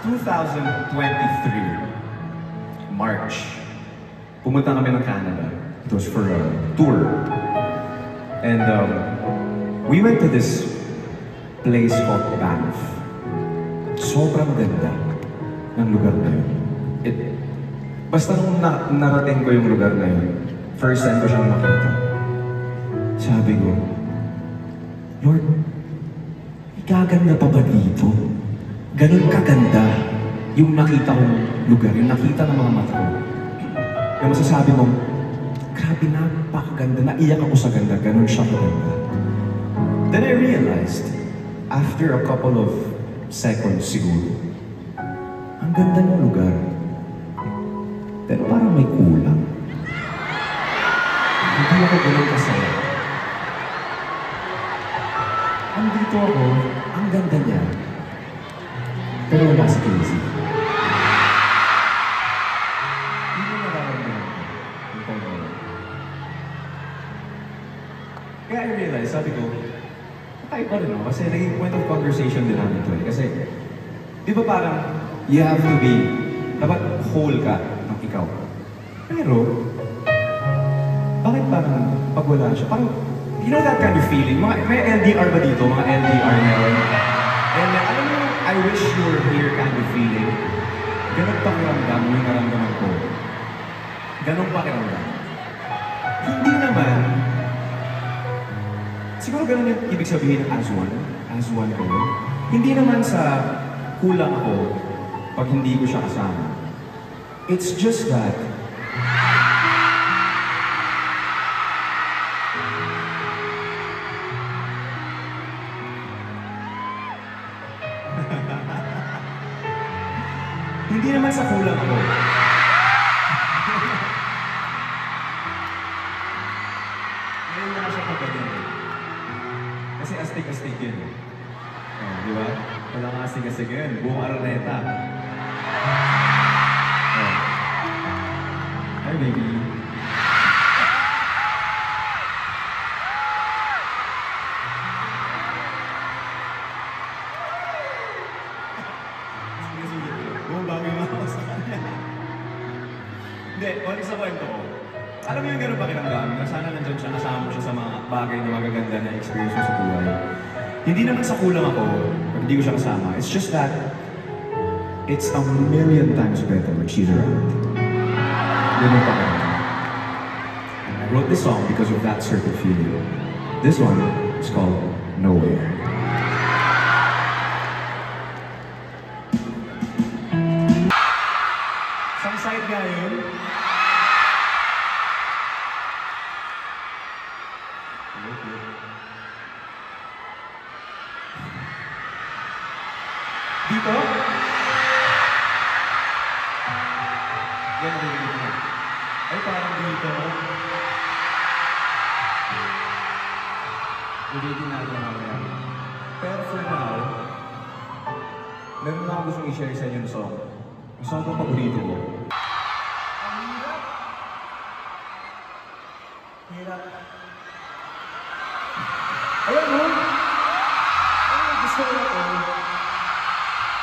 2023, March, pumunta kami ng Canada. It was for a tour. And we went to this place called Banff. Sobrang ganda ng lugar na yun. Basta nung narating ko yung lugar na yun, first time ko siyang makita. Sabi ko, Lord, gaganda pa ba dito? Ganun kaganda yung nakita kong lugar, yung nakita ng mga mata ko. Yung masasabi mo, grabe, napakaganda, naiyak ako sa ganda, ganun siya kaganda. Then I realized, after a couple of seconds siguro, ang ganda ng lugar. Pero parang may kulang. Hindi ako ganun kasaya. Andito ako, ang ganda niya. Pero wala si Casey. Hindi mo nararamdaman ko. Kaya I realized, sabi ko, kakaiba rin ako. Kasi naging point of conversation din namin ito eh. Kasi, di ba parang, you have to be, dapat whole ka ng ikaw. Pero, bakit parang pag wala siya? Parang, you know that kind of feeling? May LDR ba dito? Mga LDR meron? And alam mo, I wish you were here kind of feeling. Ganun pakiramdam yung naramdaman ko. Ganun pakiramdam. Hindi naman, siguro ganun yung ibig sabihin ng as one ko. Hindi naman sa kulang ako pag hindi ko siya kasama. It's just that, hindi naman sa kulang ako. Ngayon na siya pagdating. Kasi astig-astig yun. Oh, di ba? Wala nga astig-astig yun. Buong araneta. Oh. Hi, baby. Hindi, balik sa kwento ko. Alam mo yung gano'n pakiramdam na sana nandyan siya, kasama mo siya sa mga bagay na magaganda na experience mo sa buhay. Hindi naman sa kulang ako, pag hindi ko siya kasama. It's just that, it's a million times better when she's around. Ganun pakiramdam. And I wrote this song because of that certain feeling. This one is called Nowhere. Isang side nga yun. Dito? Yan ang dito na. Ay, parang dito. Ulitin natin mamaya. Pero for now, meron na ako gustong i-share sa inyo ng song. Ang song kong paborito ko. Ang hirap! Hirap. Ayan mo! Ay, gusto ko ako.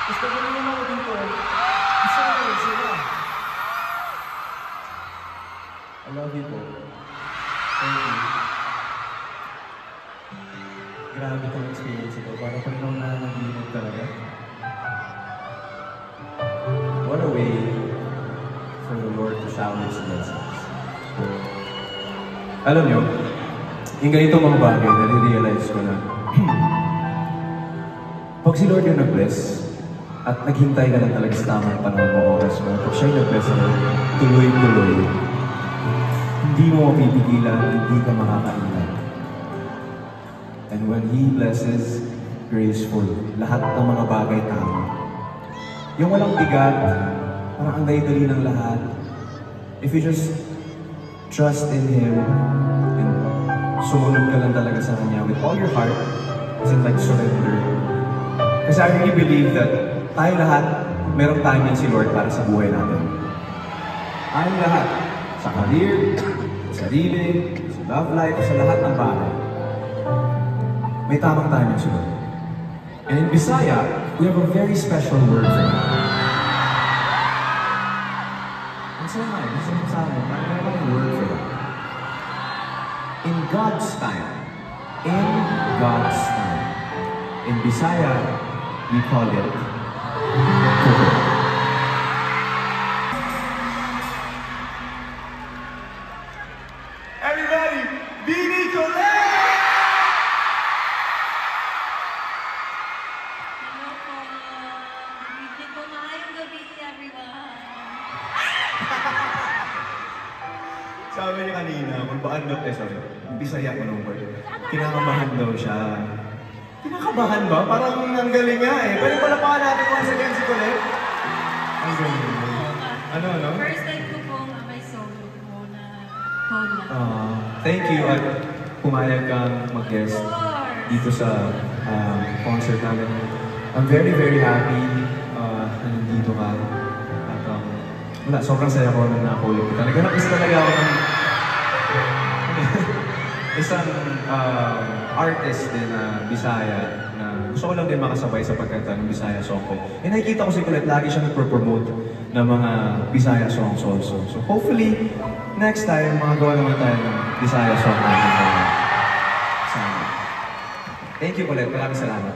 Gusto ko naman ako dito. Gusto ko sila. I love you po. Thank you. Grabe itong experience ito. Para pa rin ako nananaginip talaga. What a way for the Lord to shower His blessings. Alam niyo, yung ganitong mga bagay, nare-realize ko na pag si Lord yung nag-bless, at naghintay ka na talaga sa tamang panahon mo, oras mo, pag siya'y nag-bless na tuloy-tuloy, hindi mo mapipigilan, hindi ka makakailan. And when He blesses, graceful, lahat ng mga bagay tama. Yung walang bigat, parang ang dali-dali ng lahat. If you just trust in Him, and sumunod ka lang talaga sa Kanya with all your heart, as in like surrender. Kasi I really believe that tayo lahat, merong timing si Lord para sa buhay natin. Tayong lahat, sa career, sa sarili, sa love life, sa lahat ng bagay. May tamang timing si Lord. And in Bisaya, we have a very special word for Him. Semi, sa amin, parang word for that. In God's time. In God's time. In Bisaya, we call it Kuko. Everybody, Bini Colette! Hello po. Good po, maayong gabi si everyone. Sabi niya kanina, kung baan daw, sorry, Bisaya ko nung word. Kinakabahan daw siya. Kinakabahan ba? Parang ang galing nga eh. Pwede pala pa natin once again si Colette. Ang galing. Ano? First time ko po may solo po na Kola. Thank you at pumayag kang mag-guest dito sa concert namin. I'm very, very happy na nandito ka. At wala, sobrang saya ko na nakulit kita. Naghanap-is talaga ako ng isang artist din na Bisaya na gusto ko lang din makasabay sa pagkanta ng Bisaya song ko. Eh nakikita ko si Colette, lagi siya nagpo-promote ng mga Bisaya songs also. So hopefully, next time, makagawa naman tayo ng Bisaya song natin sana. Thank you, Colette. Maraming salamat.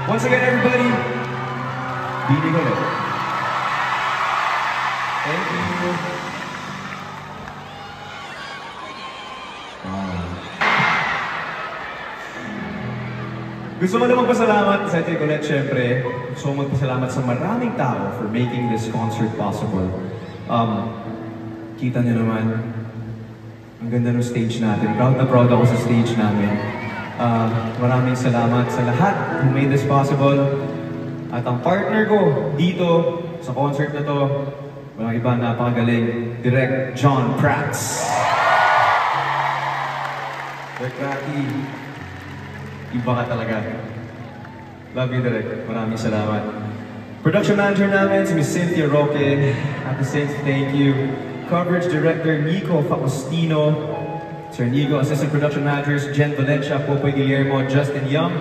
Once again, everybody, Bini Colette. Thank you. Gusto ko na magpasalamat sa Ate Colette, syempre. Gusto ko magpasalamat sa maraming tao for making this concert possible. Kita niyo naman, ang ganda ng stage natin. Proud na proud ako sa stage namin. Maraming salamat sa lahat who made this possible. At ang partner ko dito sa concert na to, walang iba, napakagaling, Direk John Prats. Direk Prati, iba ka talaga. Love you, Direk. Maraming salamat. Production manager namin, si Miss Cynthia Roque. Ate Cinth, thank you. Coverage director, Nico Facostino. Sir Nico, assistant production managers, Jen Valencia, Popoy Guillermo, Justin Young.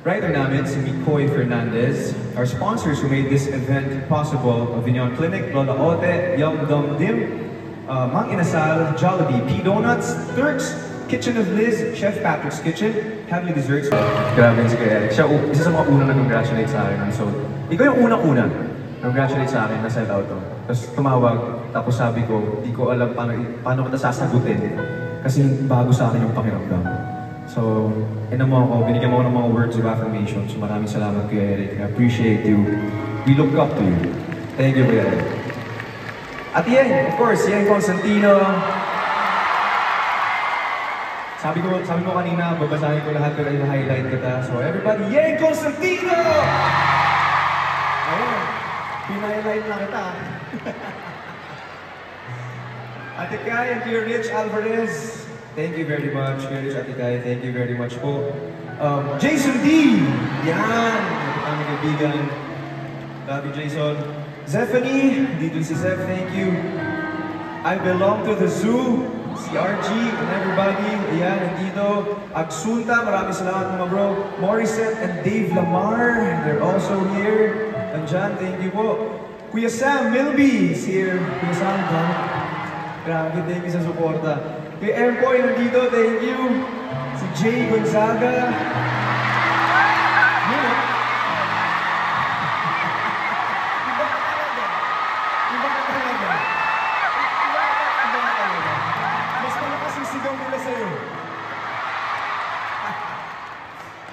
Writer namin, si Mikoy Fernandez. Our sponsors who made this event possible, Avignon Clinic, Lola Ote, Yum Dum Dim, Mang Inasal, Jollibee, P Donuts, Turks, Kitchen of Liz, Chef Patrick's Kitchen, Heavenly Desserts. Grabe si Kuya Eric. Siya, isa sa mga unang nag-congratulate sa akin. So, ikaw yung unang-una nag-congratulate sa akin na sell out to. Tapos tumawag, tapos sabi ko, di ko alam paano kita sasagutin. Kasi bago sa akin yung pakiramdam. So, ina mo ako, binigyan mo ako ng mga words of affirmation. So, maraming salamat Kuya Eric. I appreciate you. We look up to you. Thank you, Kuya Eric. At yan, of course, yan Constantino. Sabi mo kanina, babasahin ko lahat pero i-highlight kita. So everybody, yay, Constantino! Ayun, pina-highlight na kita. Ate Kai and Kuya Rich Alvarez, thank you very much. Kuya Rich, Ate Kai, thank you very much po. Jason D! Yan! Aming kaibigan. Love you, Jason. Zephanie, dito si Zeph, thank you. I belong to the zoo. Si RG and everybody, ayan, nandito. Agsunta, maraming salamat mga bro. Morissette and Dave Lamar, they're also here. Andyan, thank you po. Kuya Sam Milby is here. Kuya Sam, grabe, thank you sa suporta. Kuya Empoy, nandito, thank you. Si Jay Gonzaga.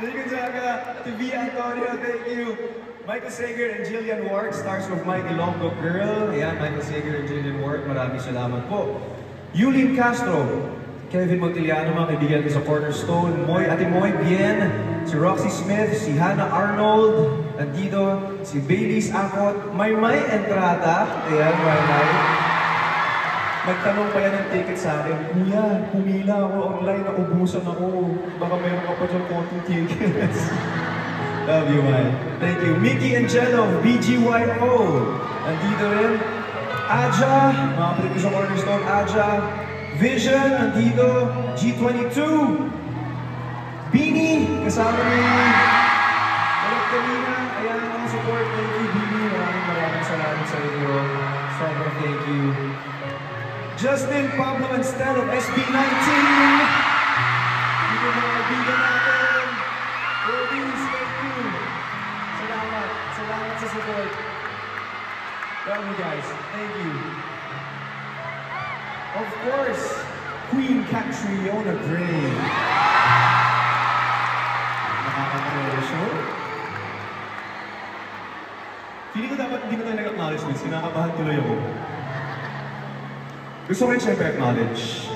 Jay Gonzaga, to V. Antonio, thank you. Michael Sager and Jillian Ward, stars of My Ilonggo Girl. Ayan, Michael Sager and Jillian Ward, maraming salamat po. Yulin Castro, Kevin Montiliano, mga kaibigan sa Cornerstone. Ate Moy Bien, si Roxy Smith, si Hannah Arnold, nandito, si Bailey's Akot, Maymay Entrata, ayan, Maymay. Nagtanong pa yan ng ticket sa akin, Kuya, pumila ako online, naubusan ako. Baka meron ka pa dyan konting tickets. Love you, man. Thank you. Mickey and Jello, BGYO. Nandito rin. Aja, mga pwede sa Cornerstone, Aja. Vision, nandito. G22. Bini, kasama ni Direk Kalina. Ayan ang support. Thank you, Bini. Maraming salamat sa inyo. So, Sobrang thank you. Justin, Pablo, and Stel of SB19. Dito mga kaibigan natin. Ladies, thank you. Salamat. Salamat sa support. Love you guys. Thank you. Of course, Queen Catriona Gray. Nakakatawa show. Feeling ko dapat hindi ko tayo nag-acknowledgements. Kinakabahan tuloy ako. Gusto ko rin siyempre acknowledge,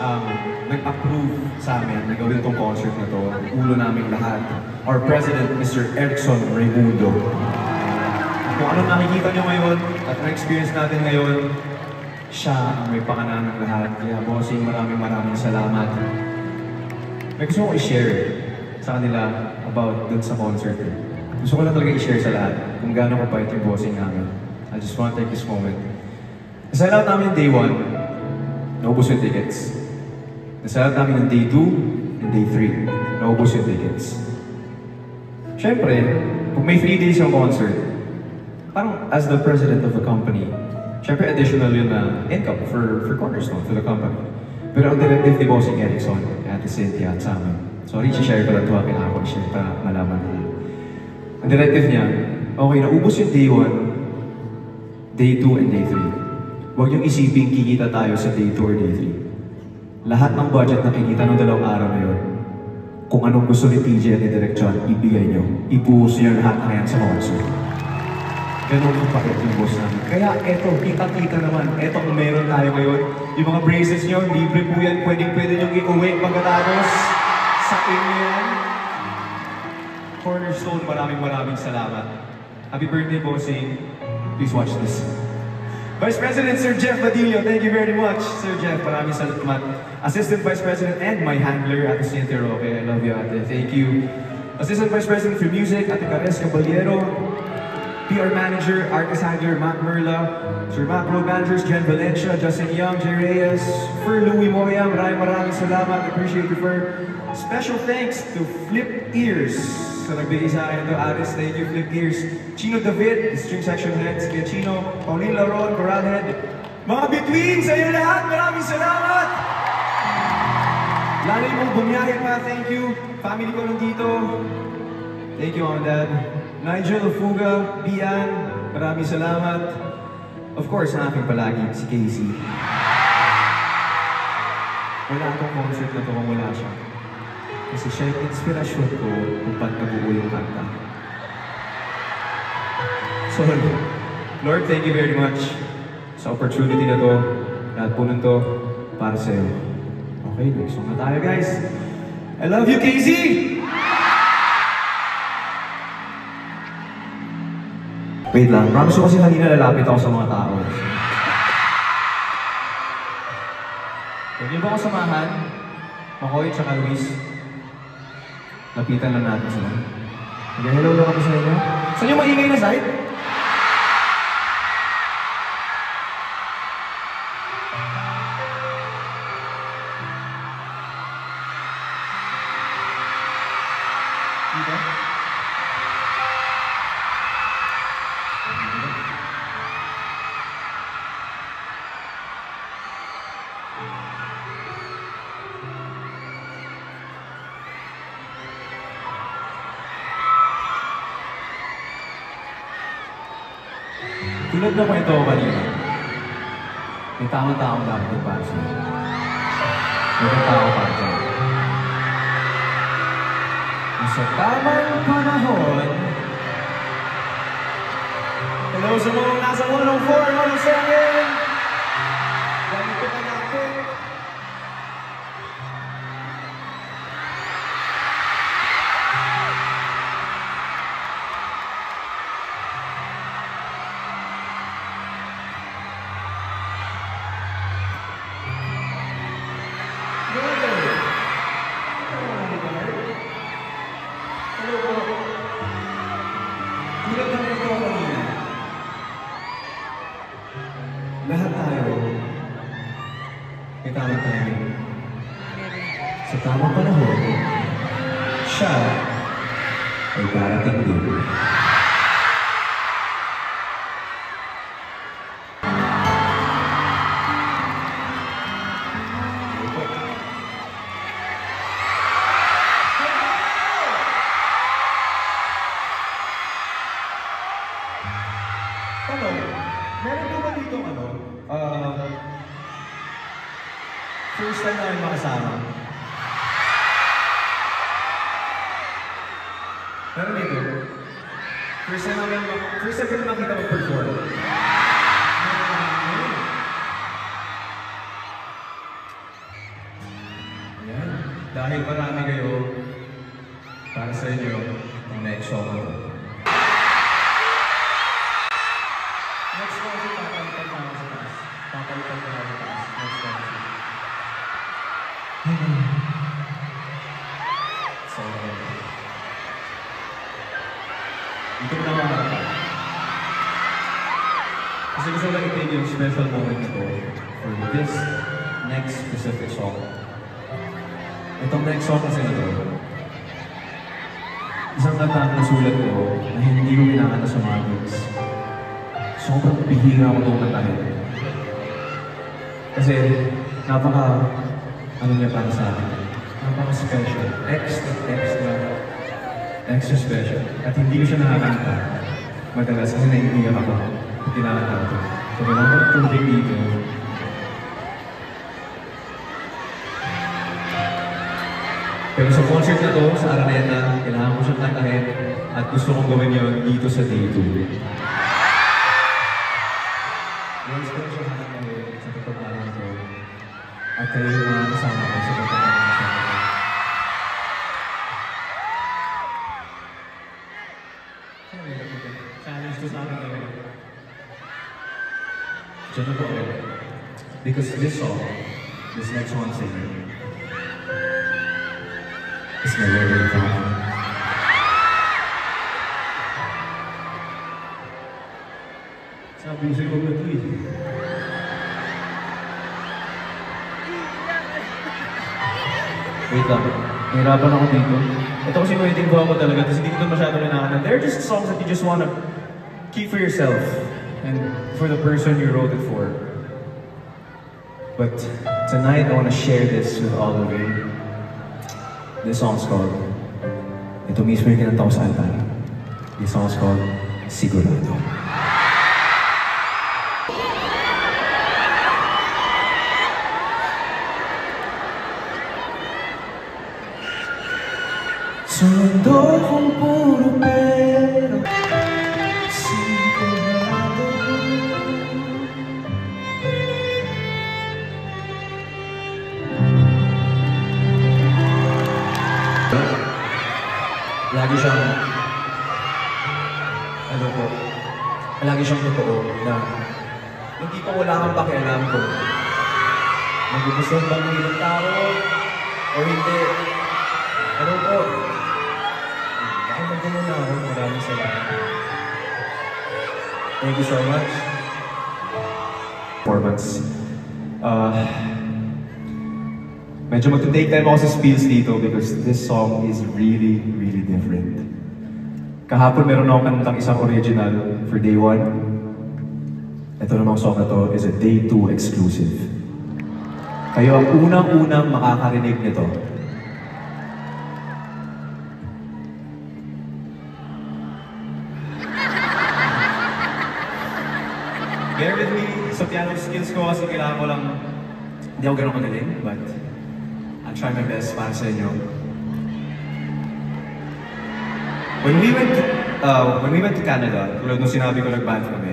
nag-approve sa amin na gawin itong concert na to. Ulo namin lahat. Our President, Mr. Erickson Raimundo. Kung anong nakikita niyo ngayon at na-experience natin ngayon, siya ang may pakanan ng lahat. Kaya bossing, maraming salamat. May gusto ko i-share sa kanila about dun sa concert. Gusto ko lang talaga i-share sa lahat kung gaano kapait yung bossing namin. I just want to take this moment. Nasal out namin day 1, naubos yung tickets. Nasal out namin ng day 2 and day 3, naubos yung tickets. Siyempre, kung may 3 days yung concert, parang as the president of the company, siyempre additional yun na income for Cornerstone, for the company. Pero ang directive ni Bossing Erickson, Ate Cynthia at sa amin. Sorry, share ko lang ito, kailangan ko i-share para malaman nila. Ang directive niya, okay, naubos yung day 1, day 2, and day 3. Huwag yung isiping kikita tayo sa day 2 or day 3. Lahat ng budget na kikita ng 2 araw na yun, kung anong gusto ni TJ at ni Direk John, ibigay nyo. Ibuhos nyo lahat na yan sa concert. Ganun yung pakit yung boss namin. Kaya eto, kita-kita naman. Eto kung meron tayo ngayon. Yung mga bracelets nyo, libre po yan. Pwede nyo i-uwi pagkatapos sa inyo yan. Cornerstone, maraming salamat. Happy birthday, bossing. Please watch this. Vice President Sir Jeff Badillo, thank you very much. Sir Jeff, maraming salamat. Assistant Vice President and my handler, Ate Cynthia Roque. I love you, Ate. Thank you. Assistant Vice President for Music, Ate Cares Caballero. PR Manager, Artist Handler, Matt Merla. Sir Matt Road Managers, Jen Valencia, Justin Young, Jay Reyes. For Louie Moya, maraming salamat. Appreciate you for. Special thanks to Flip Ears. So nagbigay sa akin ito, Aris. Thank you, Flip Ears. Chino David, the string section heads. Kaya Chino, Pauline Laron, Coral Head. Mga between, sa iyo lahat, maraming salamat! Lalo yung bumiyahe pa, thank you. Family ko nandito. Thank you, Mom and Dad. Nigel Ofuga, Bian, maraming salamat. Of course, ang aking palagi, si Casey. Wala akong concert na ito kung wala siya. Kasi siya yung inspirasyon ko kung paano nabuo yung kanta. So, Lord, thank you very much sa opportunity na to. Lahat po nun to para sa'yo. Okay, next song na tayo, guys. I love you, Casey! Wait lang, promise ko kasi kanina lalapit ako sa mga tao. Huwag niyo ba ako samahan? Makoy tsaka Luis. Lapitan lang natin sila. Hello lang kami sa inyo. Saan yung maingay na side? Dito? Tulad na kwento ko kanina, may tamang-taong dapat yung para sa'yo. May tao para dyan. Sa tamang panahon, hello sa mga nasa 104, 107! Ganito ka natin. Lahat tayo, may tamang timing. Sa tamang panahon, siya ay darating din. Tanong, meron po ba dito first time namin makasama? Meron dito? First time ko nakita mag-perform. Ayan. Dahil marami kayo, para sa inyo, ang next song ko. Next song ko, papalitan na ako sa taas. Papalitan na ako sa taas. Next song ko. So, dito na ako. Kasi gusto ko lang i-take yung special moment na to for this next specific song. Itong next song kasi na to, isang kanta ang nasulat ko na hindi ko kinakanta sa mga gigs. Sobrang bihira ako itong kantahin. Kasi ano niya para sa akin, napaka-special. Extra special. At hindi ko siya nakakanta. Madalas kasi naiiyak ako. Kinakanta ko. So, kailangan ko itong dito. Pero sa concert na to, sa Araneta, kailangan ko siyang kantahin at gusto kong gawin yun dito sa Day 2. Yes, ko siya kantahin sa pagpapalaman ko. At kayo yung mga kasama ko sa pagpapalaman ko. Challenge to sa akin ngayon. Diyan na po ako. Because this song, this next one singer, is my very father. Sabi ko siya ko ito eh. Wait lang, nahirapan ako dito. Ito kasi waiting po ako talaga, kasi hindi ko ito masyado kinakanan. They're just songs that you just wanna keep for yourself and for the person you wrote it for. But tonight, I wanna share this with all of you. This song's called, ito mismo yung kinanta ko sa altar. This song's called, Sigurado. Sa mundo kong puro pera, sigurado. Lagi siyang, lagi siyang totoo na hindi ko wala kang pakialam ko. Magugustuhan bang ng ibang tao o hindi? Ano po? Bakit magmumuna ako? Maraming salamat. Thank you so much. Performance. Medyo mag-take time ako sa spills dito because this song is really, really different. Kahapon meron akong kantang isang original for Day 1. Ito namang song na to is a Day 2 exclusive. Kayo ang unang-unang makakarinig nito. Bear with me sa piano skills ko kasi kailangan ko lang, hindi ako ganun magaling, but I'll try my best para sa inyo. When we went to Canada, tulad nung sinabi ko nag-band kami,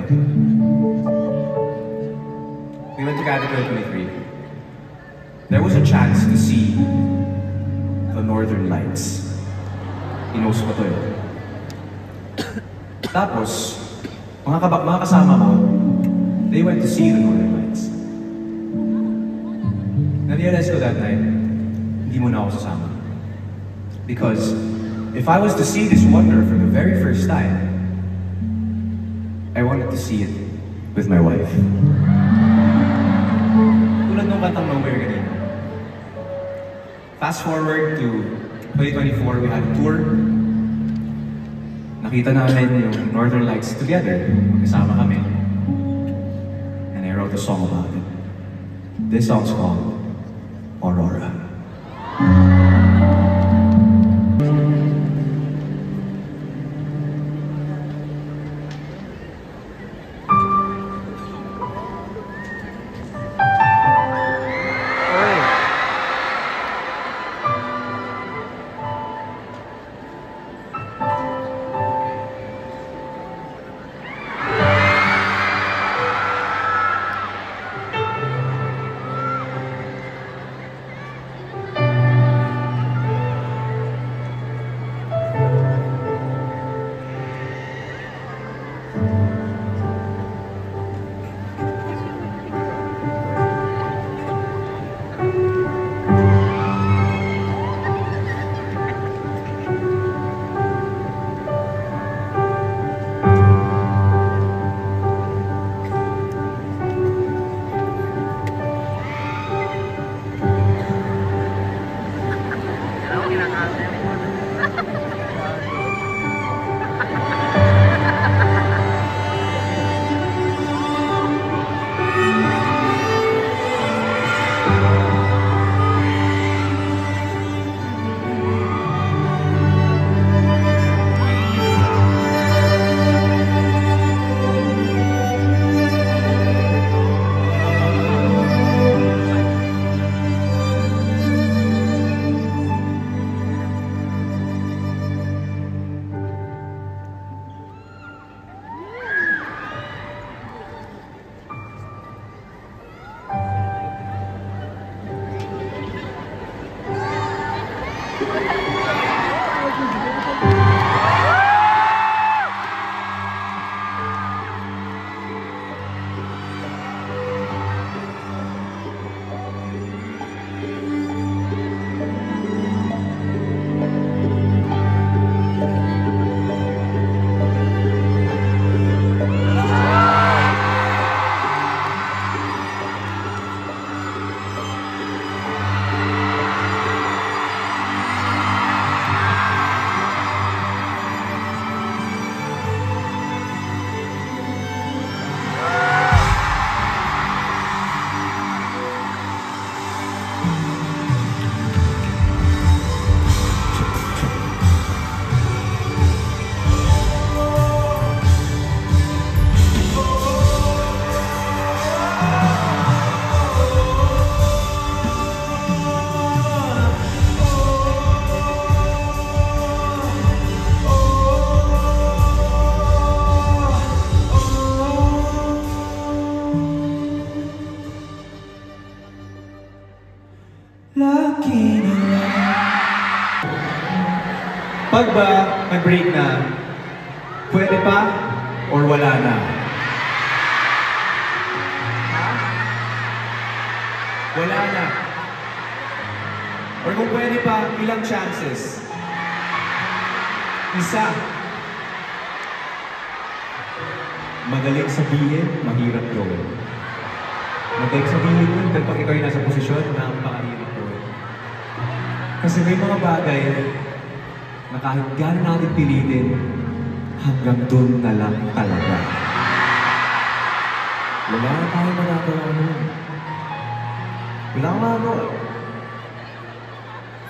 we went to Canada 2023. There was a chance to see the Northern Lights. Inos ko to yun. Tapos, mga kasama ko, they went to see the Northern Lights. Na-realize ko that night, hindi mo na ako sasama. Because if I was to see this wonder for the very first time, I wanted to see it with my wife. Tulad nung kantang Nowhere kanina. Fast forward to 2024, we had a tour. Nakita namin yung Northern Lights together. Kasama kami. And I wrote a song about it. This song's called Aurora. Kapag ba nag-break na, pwede pa or wala na? Ha? Wala na. Or kung pwede pa, ilang chances? Isa. Madaling sabihin, mahirap gawin. Madaling sabihin yun, pero pag ikaw yung nasa posisyon, napakahirap gawin. Kasi may mga bagay na kahit gano'n natin pilitin, hanggang doon na lang talaga. Wala na tayo magagawa nun. Wala akong magagawa.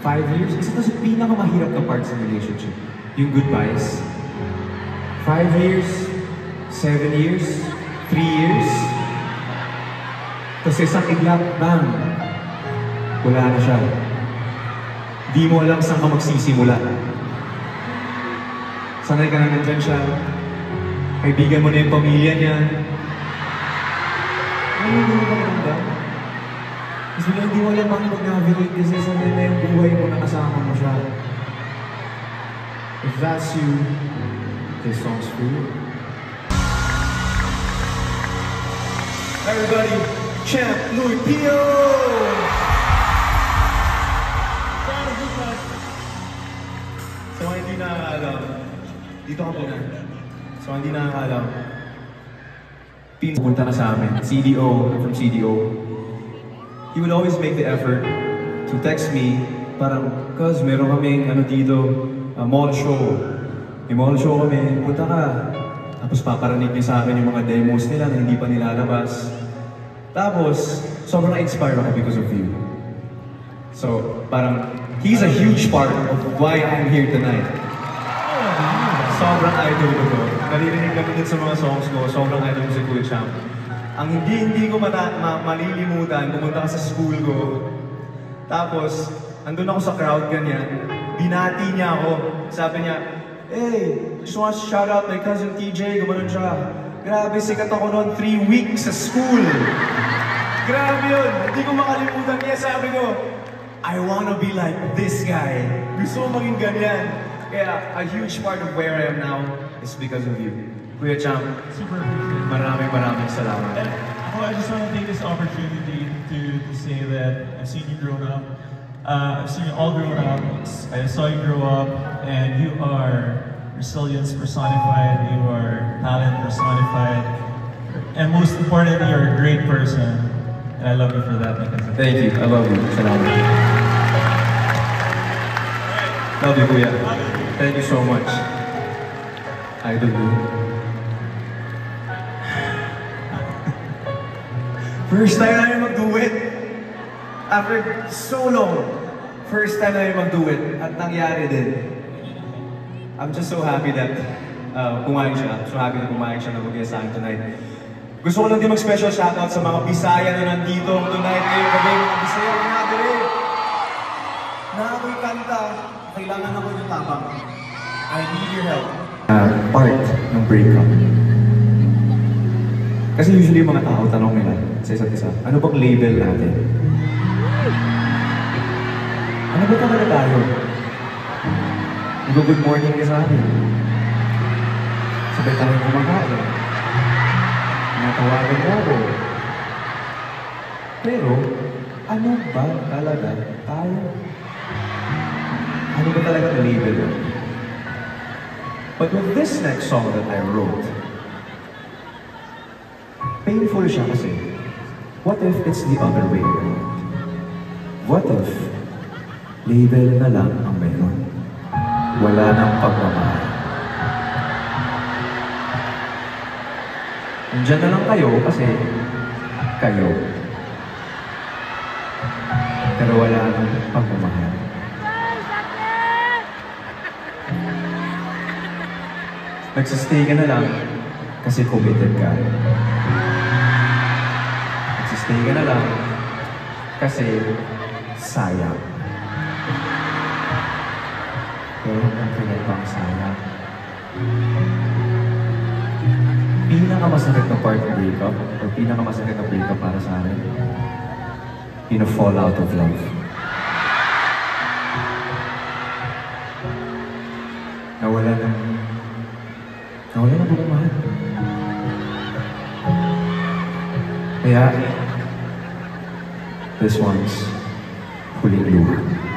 5 years, isa to sa pinakamahirap na part sa relationship. Yung goodbyes. 5 years, 7 years, 3 years. Kasi sa iglap, bang, wala na siya. Di mo alam saan ka magsisimula. Sanay ka na nandyan siya. Kaibigan mo na yung pamilya niya. Ano hindi mo ba maganda? Kasi hindi mo alam ang mag-navigate kasi sanay na yung buhay mo na kasama mo siya. If that's you, this song's for you. Everybody, Champ Louis Pio! So hindi nakakaalam, dito ka muna. So hindi nakakaalam, pupunta na sa amin, CDO, from CDO. He would always make the effort to text me, parang, cuz meron kaming ano dito, mall show. May mall show kami, punta ka. Tapos paparinig niya sa akin yung mga demos nila na hindi pa nilalabas. Tapos, sobrang inspired ako because of you. So, parang, he's a huge part of why I'm here tonight. Sobrang idol ko to. Naririnig kami din sa mga songs ko, sobrang idol ko si Kuya Champ. Ang hindi ko malilimutan, pumunta ka sa school ko. Tapos, andun ako sa crowd ganyan, binati niya ako. Sabi niya, hey, just want to shout out my cousin TJ, gumanon siya. Grabe, sikat ako noon, 3 weeks sa school. Grabe yun, hindi ko makalimutan niya. Sabi ko, I wanna be like this guy. Gusto ko maging ganyan. Kaya, a huge part of where I am now is because of you. Kuya Champ, Super appreciated. maraming salamat. And I just want to take this opportunity to say that I've seen you grow up. I've seen you all grown up. I saw you grow up, and you are resilience personified. You are talent personified, and most importantly, you're a great person. And I love you for that. Thank you, I love you. Salamat. Love you, Kuya. Thank you so much. Idol you. First time namin mag-duet. After so long, first time namin mag-duet. At nangyari din. I'm just so happy that pumayag siya. So happy na pumayag siya na mag-guest sa akin tonight. Gusto ko lang din mag-special shoutout sa mga Bisaya na nandito tonight ngayong gabi. Mga Bisaya na natin eh. Na ako'y kanta, kailangan ako yung tapang. I need your help. Part ng breakup. Kasi usually yung mga tao tanong nila sa isa't isa, ano bang label natin? Ano ba talaga tayo? Good morning ka sa akin. Sabay tayo kumakain. Natawagan mo ako. Pero, ano ba talaga tayo? Ano ba talaga ang label mo? But with this next song that I wrote, painful siya kasi, what if it's the other way around? What if label na lang ang meron? Wala nang pagmamahal. Nandiyan na lang kayo kasi kayo. Pero wala nang pagmamahal. Nagsistay ka na lang kasi committed ka. Nagsistay ka na lang kasi sayang. Pero ang pinagpang sayang. Pinakamasakit na part ng breakup or pinakamasakit na breakup para sa akin, fall out of love. nawala ng pagmamahal. Kaya, this one's huling luha.